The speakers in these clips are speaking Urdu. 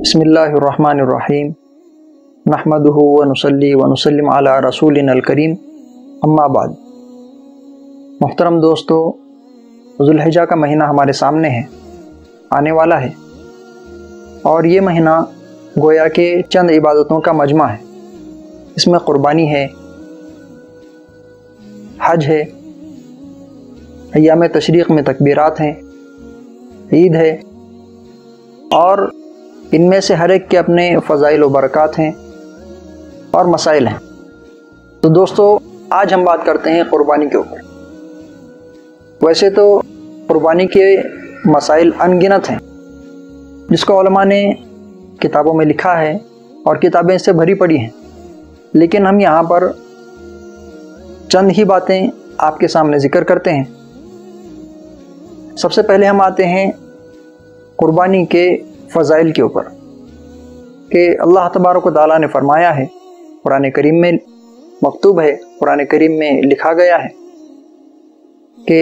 بسم اللہ الرحمن الرحیم نحمدہ ونصلی ونسلم علی رسولنا الکریم اما بعد۔ محترم دوستو، ذوالحجہ کا مہینہ ہمارے سامنے ہے، آنے والا ہے، اور یہ مہینہ گویا کہ چند عبادتوں کا مجمع ہے۔ اس میں قربانی ہے، حج ہے، ایام تشریق میں تکبیرات ہیں، عید ہے، اور ان میں سے ہر ایک کے اپنے فضائل و برکات ہیں اور مسائل ہیں۔ تو دوستو، آج ہم بات کرتے ہیں قربانی کے اوپر۔ ویسے تو قربانی کے مسائل ان گنت ہیں، جس کو علماء نے کتابوں میں لکھا ہے اور کتابیں اس سے بھری پڑی ہیں، لیکن ہم یہاں پر چند ہی باتیں آپ کے سامنے ذکر کرتے ہیں۔ سب سے پہلے ہم آتے ہیں قربانی کے فضائل کے اوپر، کہ اللہ تبارک و تعالیٰ نے فرمایا ہے، قرآن کریم میں مکتوب ہے، قرآن کریم میں لکھا گیا ہے کہ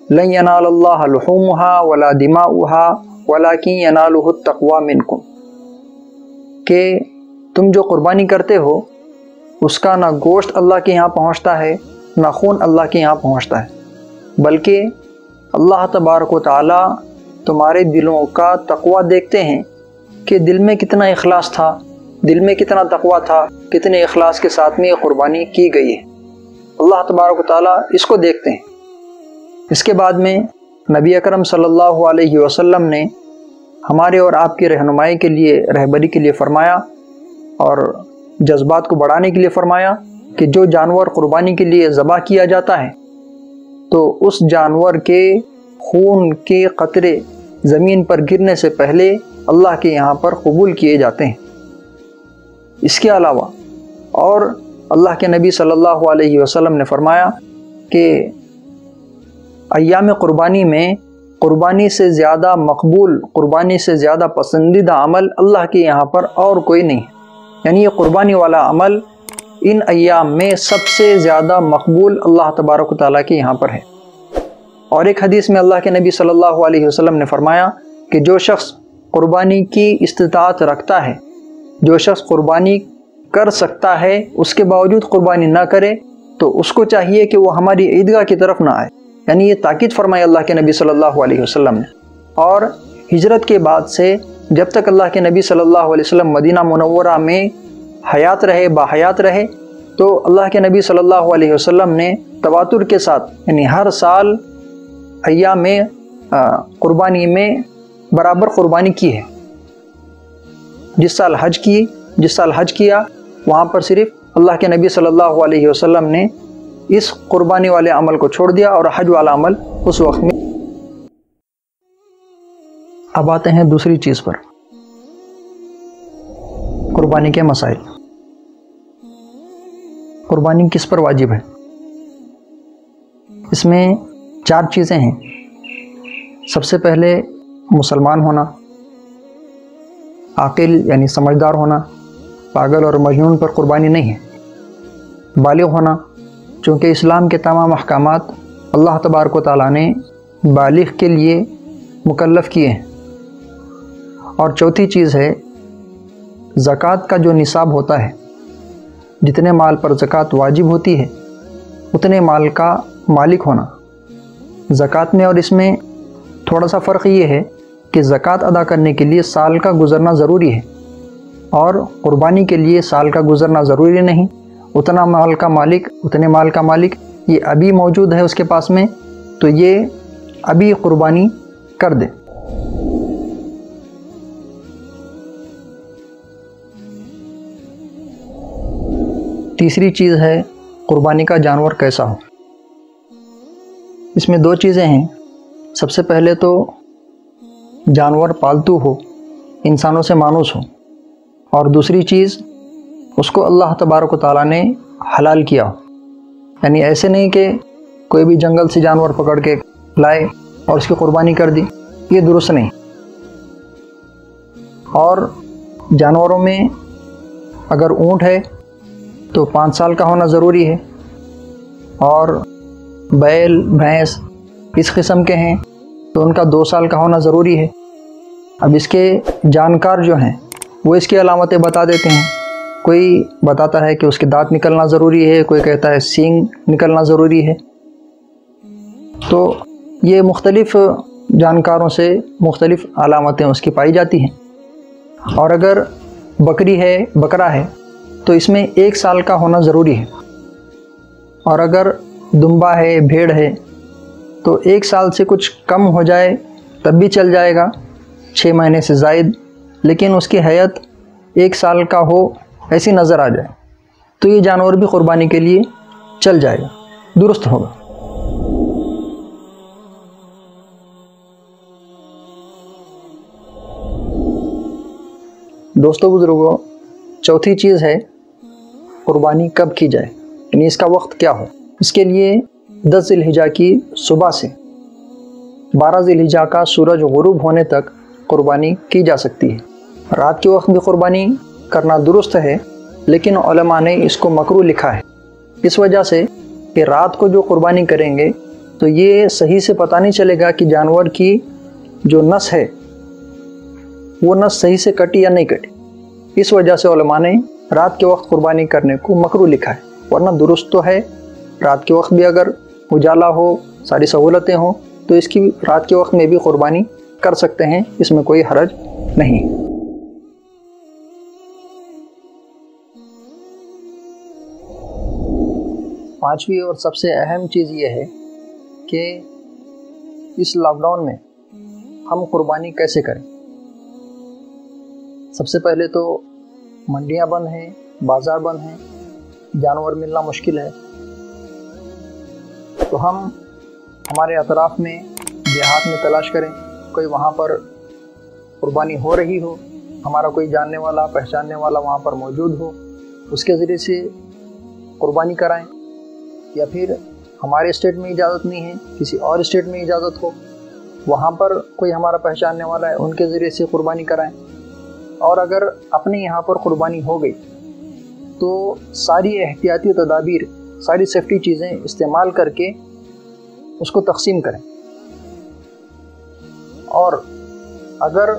لن ینال اللہ لحومها ولا دماؤها ولکن ینالہ التقوی منکم، کہ تم جو قربانی کرتے ہو اس کا نہ گوشت اللہ کے یہاں پہنچتا ہے نہ خون اللہ کے یہاں پہنچتا ہے، بلکہ اللہ تبارک و تعالیٰ تمہارے دلوں کا تقوی دیکھتے ہیں کہ دل میں کتنا اخلاص تھا، دل میں کتنا تقوی تھا، کتنے اخلاص کے ساتھ میں یہ قربانی کی گئی ہے۔ اللہ تبارک و تعالیٰ اس کو دیکھتے ہیں۔ اس کے بعد میں نبی اکرم صلی اللہ علیہ وسلم نے ہمارے اور آپ کی رہنمائی کے لیے، رہبری کے لیے فرمایا اور جذبات کو بڑھانے کے لیے فرمایا کہ جو جانور قربانی کے لیے ذبح کیا جاتا ہے تو اس جانور کے خون کے قطرے زمین پر گرنے سے پہلے اللہ کے یہاں پر قبول کیے جاتے ہیں۔ اس کے علاوہ اور اللہ کے نبی صلی اللہ علیہ وسلم نے فرمایا کہ ایام قربانی میں قربانی سے زیادہ مقبول، قربانی سے زیادہ پسندیدہ عمل اللہ کے یہاں پر اور کوئی نہیں ہے، یعنی یہ قربانی والا عمل ان ایام میں سب سے زیادہ مقبول اللہ تبارک و تعالیٰ کے یہاں پر ہے۔ اور ایک حدیث میں اللہ کے نبی صلی اللہ علیہ وسلم نے فرمایا کہ جو شخص قربانی کی استطاعت رکھتا ہے، جو شخص قربانی کر سکتا ہے، اس کے باوجود قربانی نہ کرے تو اس کو چاہیے کہ وہ ہماری عیدگاہ کی طرف نہ آئے، یعنی یہ تاکید فرمائی اللہ کے نبی صلی اللہ علیہ وسلم نے۔ اور ہجرت کے بعد سے جب تک اللہ کے نبی صلی اللہ علیہ وسلم مدینہ منورہ میں حیات رہے، باحیات رہے، تو اللہ کے نبی صلی اللہ علیہ وسلم نے تواتر کے ساتھ، یعنی ہر سال ایام میں قربانی میں برابر قربانی کی ہے۔ جس سال حج کیا وہاں پر صرف اللہ کے نبی صلی اللہ علیہ وسلم نے اس قربانی والے عمل کو چھوڑ دیا اور حج والا عمل اس وقت میں۔ اب آتے ہیں دوسری چیز پر، قربانی کے مسائل۔ قربانی کس پر واجب ہے؟ اس میں 4 چیزیں ہیں۔ سب سے پہلے مسلمان ہونا، عاقل یعنی سمجھدار ہونا، پاگل اور مجنون پر قربانی نہیں ہے۔ بالغ ہونا، چونکہ اسلام کے تمام احکامات اللہ تبارک و تعالیٰ نے بالغ کے لیے مکلف کیے ہیں۔ اور چوتھی چیز ہے زکوٰۃ کا جو نصاب ہوتا ہے، جتنے مال پر زکوٰۃ واجب ہوتی ہے اتنے مال کا مالک ہونا۔ زکوٰۃ میں اور اس میں تھوڑا سا فرق یہ ہے کہ زکوٰۃ ادا کرنے کے لیے سال کا گزرنا ضروری ہے، اور قربانی کے لیے سال کا گزرنا ضروری نہیں۔ اتنا مال کا مالک، اتنے مال کا مالک یہ ابھی موجود ہے اس کے پاس میں، تو یہ ابھی قربانی کر دے۔ تیسری چیز ہے قربانی کا جانور کیسا ہو۔ اس میں 2 چیزیں ہیں۔ سب سے پہلے تو جانور پالتو ہو، انسانوں سے مانوس ہو، اور دوسری چیز اس کو اللہ تبارک و تعالیٰ نے حلال کیا ہو، یعنی ایسے نہیں کہ کوئی بھی جنگل سے جانور پکڑ کے لائے اور اس کی قربانی کر دی، یہ درست نہیں۔ اور جانوروں میں اگر اونٹ ہے تو 5 سال کا ہونا ضروری ہے، اور بیل، بھینس اس قسم کے ہیں تو ان کا 2 سال کا ہونا ضروری ہے۔ اب اس کے جانکار جو ہیں وہ اس کی علامتیں بتا دیتے ہیں. کوئی بتاتا ہے کہ اس کے دانت نکلنا ضروری ہے، کوئی کہتا ہے سینگ نکلنا ضروری ہے. تو یہ مختلف جانکاروں سے مختلف علامتیں اس کی پائی جاتی ہیں. اور اگر بکری ہے، بکرا ہے، تو اس میں 1 سال کا ہونا ضروری ہے. اور اگر دمبا ہے، بھیڑ ہے، تو 1 سال سے کچھ کم ہو جائے تب بھی چل جائے گا، 6 مہینے سے زائد، لیکن اس کی حیت 1 سال کا ہو ایسی نظر آ جائے تو یہ جانور بھی قربانی کے لیے چل جائے گا، درست ہوگا. دوستو بزرگوں، چوتھی چیز ہے قربانی کب کی جائے، یعنی اس کا وقت کیا ہو. اس کے لیے 10 ذی الحجہ کی صبح سے 12 ذی الحجہ کا سورج غروب ہونے تک قربانی کی جا سکتی ہے. رات کے وقت بھی قربانی کرنا درست ہے، لیکن علماء نے اس کو مکروہ لکھا ہے، اس وجہ سے کہ رات کو جو قربانی کریں گے تو یہ صحیح سے پتہ نہیں چلے گا کہ جانور کی جو نس ہے وہ نس صحیح سے کٹی یا نہیں کٹی. اس وجہ سے علماء نے رات کے وقت قربانی کرنے کو مکروہ لکھا ہے، ورنہ درست تو ہے. رات کے وقت بھی اگر اجالا ہو، ساری سہولتیں ہوں، تو اس کی رات کے وقت میں بھی قربانی کر سکتے ہیں، اس میں کوئی حرج نہیں. پانچویں اور سب سے اہم چیز یہ ہے کہ اس لاک ڈاؤن میں ہم قربانی کیسے کریں. سب سے پہلے تو منڈیاں بند ہیں، بازار بند ہیں، جانور ملنا مشکل ہے. تو ہم ہمارے اطراف میں دیہات میں تلاش کریں، کوئی وہاں پر قربانی ہو رہی ہو، ہمارا کوئی جاننے والا پہچاننے والا وہاں پر موجود ہو، اس کے ذریعے سے قربانی کرائیں. یا پھر ہمارے اسٹیٹ میں اجازت نہیں ہے، کسی اور اسٹیٹ میں اجازت ہو، وہاں پر کوئی ہمارا پہچاننے والا ہے، ان کے ذریعے سے قربانی کرائیں. اور اگر اپنے یہاں پر قربانی ہو گئی تو ساری احتیاطی تدابیر، ساری سیفٹی چیزیں استعمال کر کے اس کو تقسیم کریں. اور اگر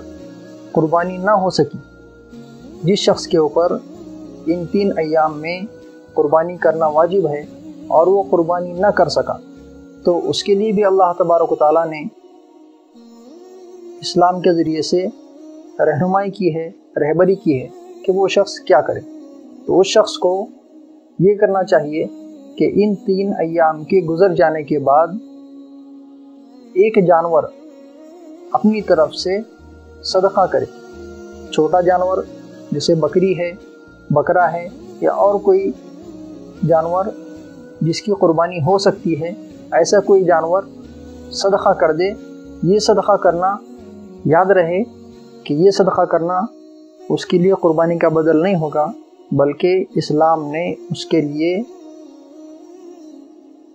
قربانی نہ ہو سکی، جس شخص کے اوپر ان 3 ایام میں قربانی کرنا واجب ہے اور وہ قربانی نہ کر سکا، تو اس کے لیے بھی اللہ تبارک و تعالیٰ نے اسلام کے ذریعے سے رہنمائی کی ہے، رہبری کی ہے کہ وہ شخص کیا کرے. تو اس شخص کو یہ کرنا چاہیے کہ ان 3 ایام کے گزر جانے کے بعد ایک جانور اپنی طرف سے صدقہ کرے. چھوٹا جانور جیسے بکری ہے، بکرا ہے، یا اور کوئی جانور جس کی قربانی ہو سکتی ہے، ایسا کوئی جانور صدقہ کر دے. یہ صدقہ کرنا یاد رہے کہ یہ صدقہ کرنا اس کے لیے قربانی کا بدل نہیں ہوگا، بلکہ اسلام نے اس کے لیے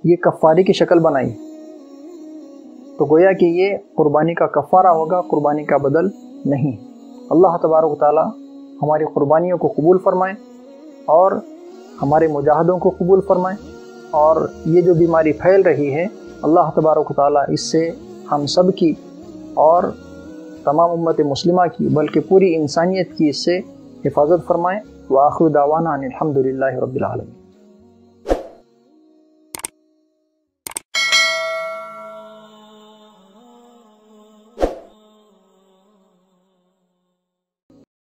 یہ کفارے کی شکل بنائی. تو گویا کہ یہ قربانی کا کفارہ ہوگا، قربانی کا بدل نہیں. اللہ تبارک و تعالی ہماری قربانیوں کو قبول فرمائے اور ہمارے مجاہدوں کو قبول فرمائے. اور یہ جو بیماری پھیل رہی ہے، اللہ تبارک و تعالی اس سے ہم سب کی اور تمام امت مسلمہ کی، بلکہ پوری انسانیت کی اس سے حفاظت فرمائے. وآخر دعوانا ان الحمد للہ رب العالمین.